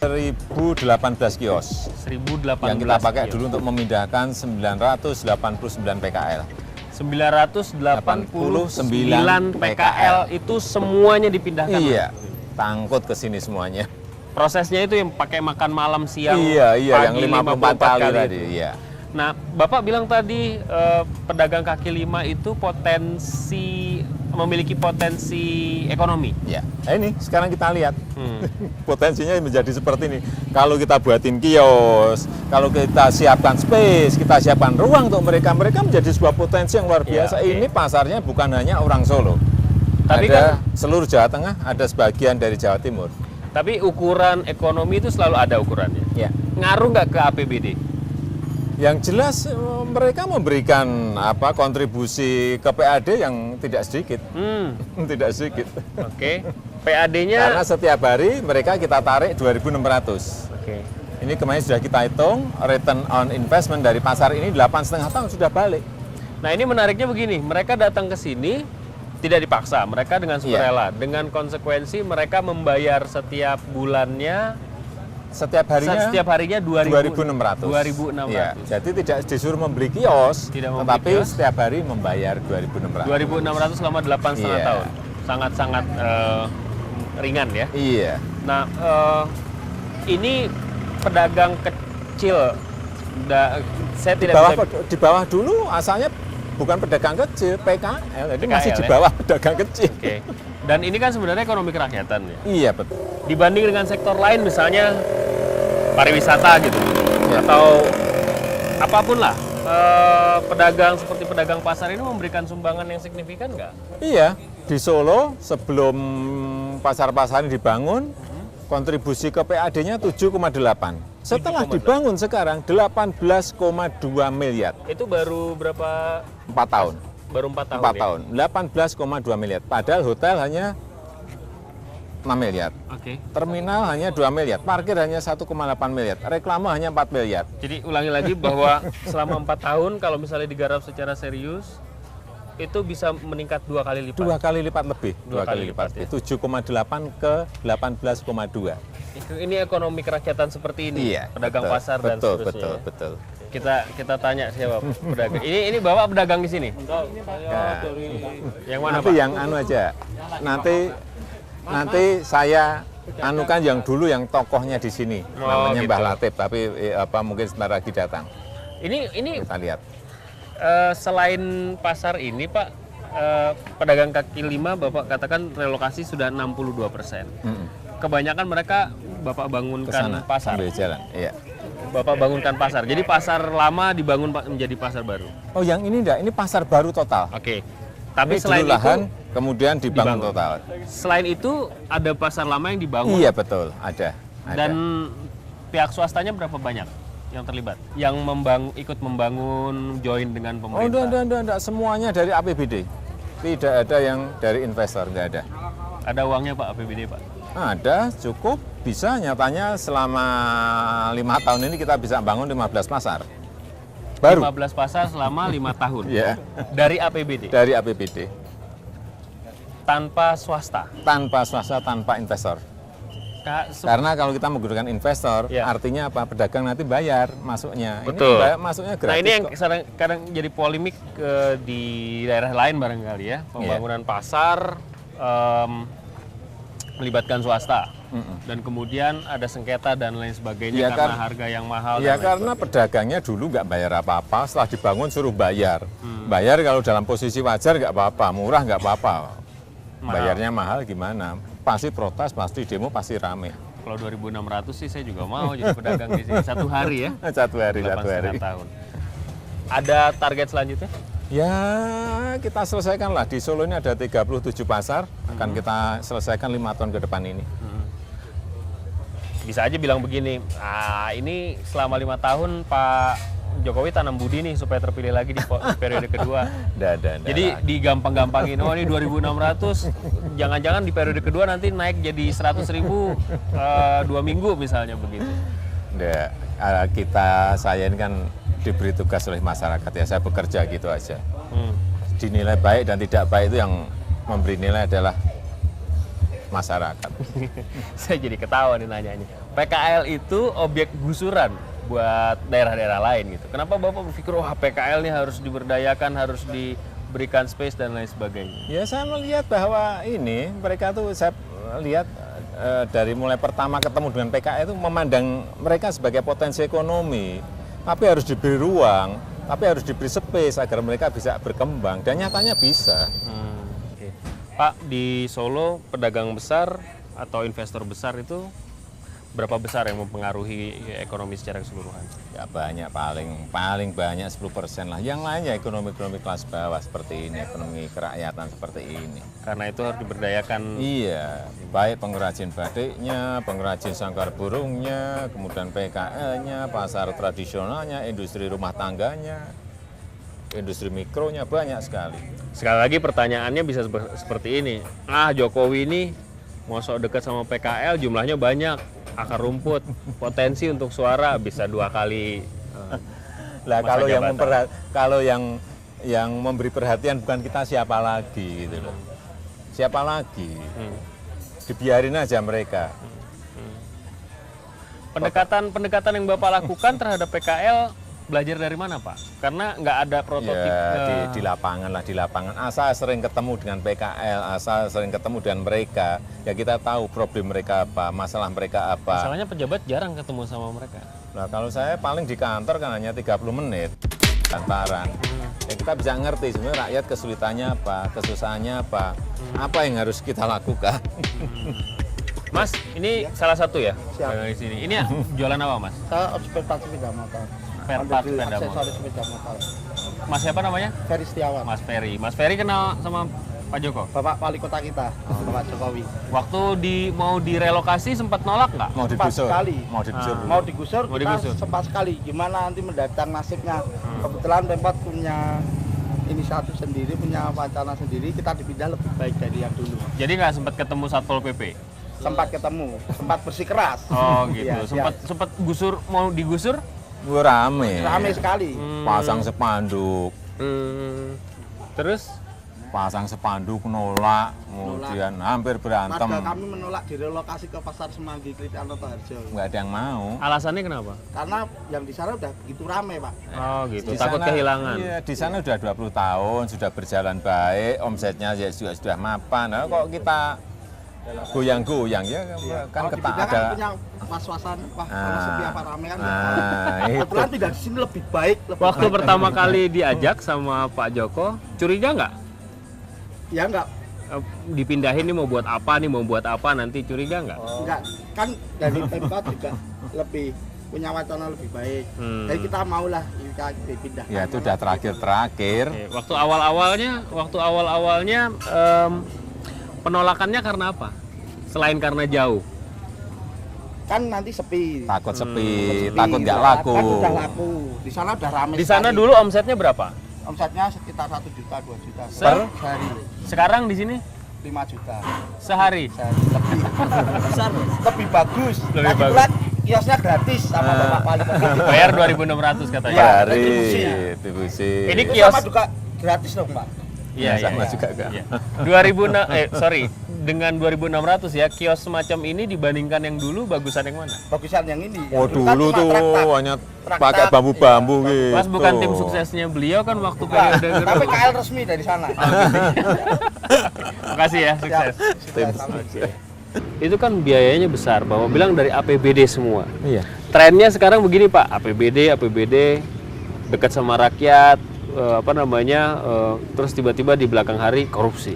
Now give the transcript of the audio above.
1018 kios 1018 yang kita pakai kios. dulu untuk memindahkan 989 PKL. 989 PKL itu semuanya dipindahkan. Iya, tangkut ke sini semuanya. Prosesnya itu yang pakai makan malam, siang, Iya, pagi, yang 54 kali tadi. itu. Iya. Nah, Bapak bilang tadi pedagang kaki lima itu memiliki potensi ekonomi. Ya, nah ini sekarang kita lihat potensinya menjadi seperti ini. Kalau kita buatin kios, kalau kita siapkan space, kita siapkan ruang untuk mereka menjadi sebuah potensi yang luar biasa. Ya, Ini pasarnya bukan hanya orang Solo, Tapi ada seluruh Jawa Tengah, ada sebagian dari Jawa Timur. Tapi ukuran ekonomi itu selalu ada ukurannya. Ya. Ngaruh nggak ke APBD? Yang jelas mereka memberikan kontribusi ke PAD yang tidak sedikit, tidak sedikit. Oke. PAD-nya Karena setiap hari mereka kita tarik 2.600. Oke. Ini kemarin sudah kita hitung, return on investment dari pasar ini 8,5 tahun sudah balik. Nah, ini menariknya begini, mereka datang ke sini tidak dipaksa, mereka dengan sukarela, dengan konsekuensi mereka membayar setiap bulannya, Setiap harinya 2.600. 2.600. Ya, jadi tidak disuruh membeli kios, tetapi setiap hari membayar 2.600. 2.600 selama 8,5 tahun. Sangat-sangat ringan ya. Iya. Nah, ini pedagang kecil, saya tidak di bawah dulu asalnya bukan pedagang kecil, PKL, jadi masih di ya? bawah pedagang kecil. Oke. Dan ini kan sebenarnya ekonomi kerakyatan ya. Iya, betul. Dibanding dengan sektor lain misalnya pariwisata gitu, atau apapun lah, pedagang seperti pedagang pasar ini memberikan sumbangan yang signifikan nggak? Iya, di Solo sebelum pasar-pasar ini dibangun, kontribusi ke PAD-nya 7,8. Setelah 7,8. dibangun sekarang 18,2 miliar. Itu baru berapa? 4 tahun. Baru 4 tahun. 4 tahun. 18,2 miliar. Padahal hotel hanya 6 miliar. Oke. Terminal hanya 2 miliar. Parkir hanya 1,8 miliar. Reklame hanya 4 miliar. Jadi ulangi lagi bahwa selama 4 tahun kalau misalnya digarap secara serius itu bisa meningkat 2 kali lipat. 2 kali lipat lebih. 2 kali lipat ya. 7,8 ke 18,2. Ini ekonomi kerakyatan seperti ini. Iya. Pedagang pasar dan seterusnya. Betul. Kita tanya siapa pedagang. Ini Bapak pedagang di sini. Yang mana, nanti Pak? yang anu aja. Nanti saya anukan yang dulu yang tokohnya di sini, namanya gitu. Mbah Latif, tapi mungkin sebentar lagi datang. Ini Kita lihat. selain pasar ini, Pak, pedagang kaki lima Bapak katakan relokasi sudah 62%. Kebanyakan mereka Bapak bangunkan Kesana, pasar. sambil jalan. Iya. Bapak bangunkan pasar. Jadi pasar lama dibangun menjadi pasar baru. Oh, yang ini enggak, ini pasar baru total. Oke. Tapi Ini selain dulu lahan, itu, kemudian dibangun total. selain itu ada pasar lama yang dibangun. Iya, betul, ada. Dan pihak swastanya berapa banyak yang terlibat? Yang ikut membangun, join dengan Oh, pemerintah? enggak, semuanya dari APBD. Tidak ada yang dari investor, enggak ada. Ada uangnya Pak APBD Pak? Ada, cukup, bisa. Nyatanya selama 5 tahun ini kita bisa bangun 15 pasar. Baru. 15 pasar selama 5 tahun? Iya. Dari APBD? Dari APBD. Tanpa swasta? Tanpa swasta, tanpa investor. Karena kalau kita menggunakan investor, Ya. artinya apa? Pedagang nanti bayar masuknya. Betul. Ini masuknya gratis. Nah ini yang kok. kadang jadi polemik di daerah lain barangkali ya. Pembangunan pasar melibatkan swasta. Dan kemudian ada sengketa dan lain sebagainya Ya, karena harga yang mahal. Ya dan lain karena pedagangnya dulu nggak bayar apa-apa, setelah dibangun suruh bayar. Bayar kalau dalam posisi wajar nggak apa-apa, murah nggak apa-apa. Bayarnya mahal gimana? Pasti protes, pasti demo, pasti rame. Kalau 2.600 sih saya juga mau jadi pedagang di sini. 1 hari ya? Satu hari. 8,5 tahun. Ada target selanjutnya? Ya kita selesaikan lah. Di Solo ini ada 37 pasar, akan kita selesaikan 5 tahun ke depan ini. Bisa aja bilang begini, ini selama 5 tahun Pak Jokowi tanam budi nih supaya terpilih lagi di periode kedua. Jadi digampang-gampangin, oh ini 2.600, jangan-jangan di periode kedua nanti naik jadi 100.000 2 minggu misalnya begitu. Saya ini kan diberi tugas oleh masyarakat ya, saya bekerja gitu aja. Dinilai baik dan tidak baik itu yang memberi nilai adalah masyarakat. Saya jadi ketawa nih nanyanya. PKL itu objek gusuran buat daerah-daerah lain gitu. Kenapa Bapak berpikir wah PKL ini harus diberdayakan, harus diberikan space dan lain sebagainya? Ya saya melihat bahwa ini mereka tuh saya lihat dari mulai pertama ketemu dengan PKL itu memandang mereka sebagai potensi ekonomi, tapi harus diberi ruang, tapi harus diberi space agar mereka bisa berkembang dan nyatanya bisa. Oke. Pak, di Solo pedagang besar atau investor besar itu berapa besar yang mempengaruhi ekonomi secara keseluruhan? Ya banyak, paling banyak 10% lah. Yang lain ya ekonomi kelas bawah seperti ini, ekonomi kerakyatan seperti ini. Karena itu harus diberdayakan. Iya, baik pengrajin batiknya, pengrajin sangkar burungnya, kemudian PKL-nya, pasar tradisionalnya, industri rumah tangganya, industri mikronya, banyak sekali. Sekali lagi pertanyaannya bisa seperti ini. Jokowi ini mau sok dekat sama PKL, jumlahnya banyak. Akar rumput, potensi untuk suara bisa 2 kali. Lah kalau yang memberi perhatian bukan kita, siapa lagi gitu loh. Siapa lagi? Dibiarin aja mereka. Pendekatan yang Bapak lakukan terhadap PKL belajar dari mana Pak? Karena nggak ada prototip. Ya, di lapangan lah, di lapangan. Asal sering ketemu dengan PKL, asal sering ketemu dengan mereka, ya kita tahu problem mereka apa, masalah mereka apa. Masalahnya pejabat jarang ketemu sama mereka. Nah kalau saya paling di kantor kan hanya 30 menit kantaran. Ya kita bisa ngerti sebenarnya rakyat kesulitannya apa, kesusahannya apa yang harus kita lakukan. Mas, ini salah satu ya? Siap. Di sini. Ini ya, jualan apa Mas? Saya ekspektasi sepeda motor. Spare part Ambil sepeda motor. aksesoris sepeda motor. Mas siapa namanya? Ferry Setiawan. Mas Ferry. Mas Ferry kenal sama Pak Joko? Bapak wali kota kita, Bapak Jokowi. Waktu mau direlokasi sempat nolak nggak? Mau digusur? sekali. Mau digusur? Mau digusur, Mau kita digusur. sempat sekali. Gimana nanti mendatang nasibnya. Kebetulan Pemkot punya inisiatif sendiri, punya wacana sendiri, kita dipindah lebih baik dari yang dulu. Jadi nggak sempat ketemu Satpol PP? Sempat ketemu, sempat bersikeras. Oh gitu. Iya, Sempat gusur, mau digusur? Rame. Rame sekali. Pasang spanduk, Terus? pasang spanduk nolak, kemudian hampir berantem. Warga kami menolak direlokasi ke Pasar Semanggi, Kritianoto Harjo. Nggak ada yang mau. Alasannya kenapa? Karena yang di sana udah begitu rame, Pak. Oh gitu. Di Takut sana- kehilangan. Iya, di sana udah 20 tahun, sudah berjalan baik, omsetnya ya juga sudah mapan. Nah, kok kita goyang-goyang ya kan Kalau ketak dipindah ada. kan punya was-wasan, wah kalau sepi apa rame kan. Itu. Kebetulan tidak di sini lebih baik. Waktu pertama kali diajak sama Pak Joko, curiga nggak? Ya enggak, Dipindahin nih mau buat apa nanti curiga nggak? enggak. Kan dari Pemkot juga lebih punya wacana lebih baik. Jadi kita maulah kita dipindah. Ya itu udah terakhir. Oke, waktu awal-awalnya penolakannya karena apa? Selain karena jauh. Kan nanti sepi. Takut sepi, Sepi, takut nggak kan laku. udah laku. Di sana udah rame. Di sana sekali. dulu omsetnya berapa? Omsetnya sekitar 1 juta, 2 juta. Per? Sehari. Sekarang di sini 5 juta. sehari. Sehari. Lebih bagus. Lebih Lagi bagus. pula kiosnya gratis sama Bapak Wali Kota. Bayar 2.600 katanya. Iya. Dari distribusi. Ini Itu kios. sama juga gratis dong, Pak. Iya, sama iya. juga kan. Iya. Dengan 2.600 ya, kios semacam ini dibandingkan yang dulu bagusan yang mana? Bagusan yang ini. Oh Yang kan dulu cuma tuh trak-tak. hanya Trak-tak, pakai bambu-bambu iya. gitu. Mas bukan tim suksesnya beliau kan waktu Bukan, periode tapi KL resmi dari sana. Makasih ya, sukses. Tim Siap. Itu kan biayanya besar, Bapak bilang dari APBD semua. Iya. Trennya sekarang begini Pak, APBD dekat sama rakyat, terus tiba-tiba di belakang hari korupsi.